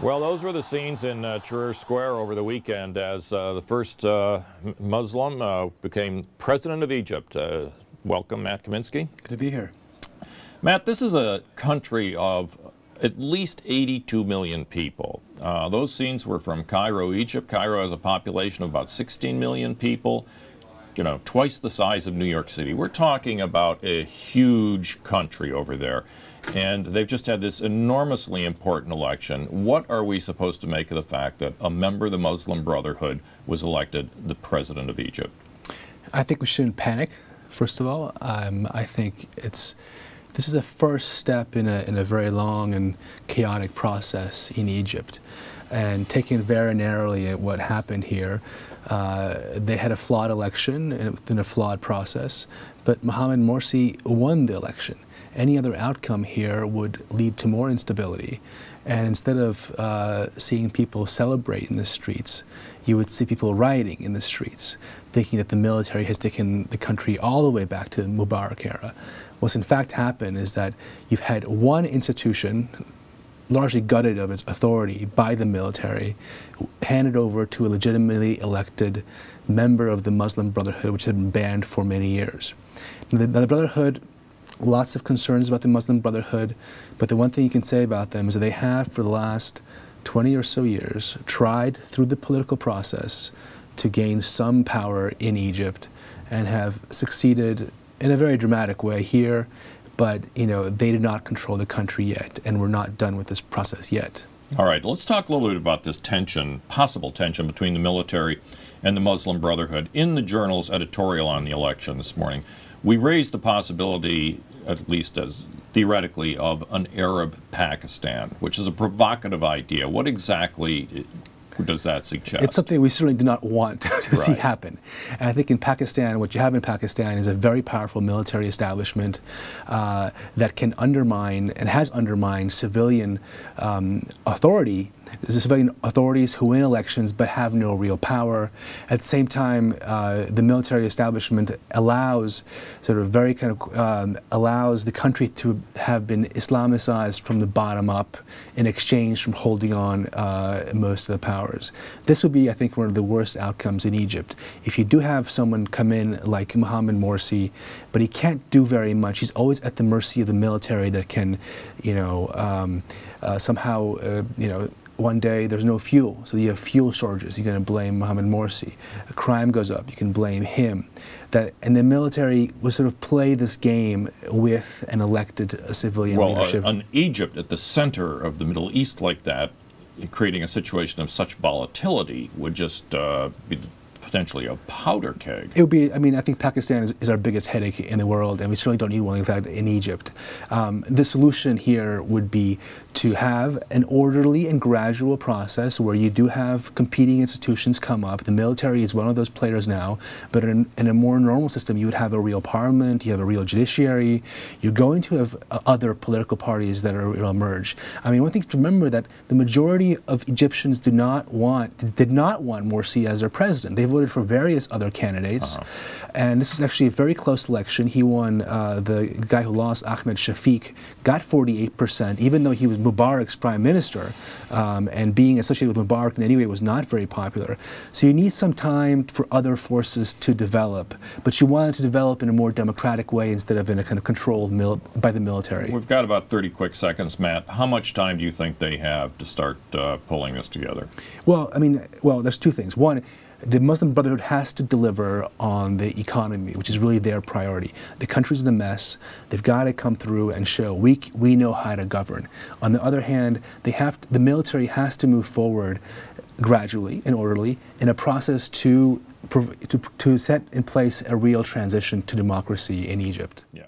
Well, those were the scenes in Tahrir Square over the weekend as the first Muslim became president of Egypt. Welcome, Matt Kaminski. Good to be here. Matt, this is a country of at least 82 million people. Those scenes were from Cairo, Egypt. Cairo has a population of about 16 million people, you know, twice the size of New York City. We're talking about a huge country over there. And they've just had this enormously important election. What are we supposed to make of the fact that a member of the Muslim Brotherhood was elected the president of Egypt? I think we shouldn't panic, first of all. I think this is a first step in a very long and chaotic process in Egypt. And taking it very narrowly at what happened here, they had a flawed election within a flawed process, but Mohammed Morsi won the election. Any other outcome here would lead to more instability. And instead of seeing people celebrate in the streets, you would see people rioting in the streets, thinking that the military has taken the country all the way back to the Mubarak era. What's in fact happened is that you've had one institution, largely gutted of its authority by the military, handed over to a legitimately elected member of the Muslim Brotherhood, which had been banned for many years. Now, the Brotherhood, lots of concerns about the Muslim Brotherhood, but the one thing you can say about them is that they have, for the last 20 or so years, tried through the political process to gain some power in Egypt and have succeeded in a very dramatic way here, but you know, they did not control the country yet, and we're not done with this process yet. All right, let's talk a little bit about this tension, possible tension between the military and the Muslim Brotherhood. In the Journal's editorial on the election this morning, we raised the possibility, at least as theoretically, of an Arab Pakistan, which is a provocative idea. What exactly does that suggest? It's something we certainly do not want to see happen. And I think in Pakistan, what you have in Pakistan is a very powerful military establishment that can undermine and has undermined civilian authority. There's the civilian authorities who win elections but have no real power. At the same time, the military establishment allows, allows the country to have been Islamicized from the bottom up in exchange from holding on most of the powers. This would be, I think, one of the worst outcomes in Egypt. If you do have someone come in like Mohammed Morsi, but he can't do very much, he's always at the mercy of the military that can, you know, somehow, you know, one day there's no fuel, so you have fuel shortages. You're going to blame Mohammed Morsi. A crime goes up, you can blame him. And the military will sort of play this game with an elected civilian leadership. Well, an Egypt at the center of the Middle East like that, creating a situation of such volatility, would just be potentially a powder keg. It would be, I mean, I think Pakistan is our biggest headache in the world, and we certainly don't need one like that in Egypt. The solution here would be to have an orderly and gradual process where you do have competing institutions come up. The military is one of those players now, but in a more normal system, you would have a real parliament, you have a real judiciary, you're going to have other political parties that will emerge. I mean, one thing to remember that the majority of Egyptians did not want Morsi as their president. They voted for various other candidates, and this was actually a very close election. He won, the guy who lost, Ahmed Shafiq, got 48%, even though he was Mubarak's prime minister, and being associated with Mubarak in any way was not very popular. So you need some time for other forces to develop, but you want it to develop in a more democratic way instead of in a kind of controlled by the military. We've got about 30 quick seconds, Matt. How much time do you think they have to start pulling this together? Well, I mean, well, there's two things. One, the Muslim Brotherhood has to deliver on the economy, which is really their priority. The country's in a mess. They've got to come through and show we know how to govern. On the other hand, the military has to move forward gradually and orderly in a process to set in place a real transition to democracy in Egypt. Yeah.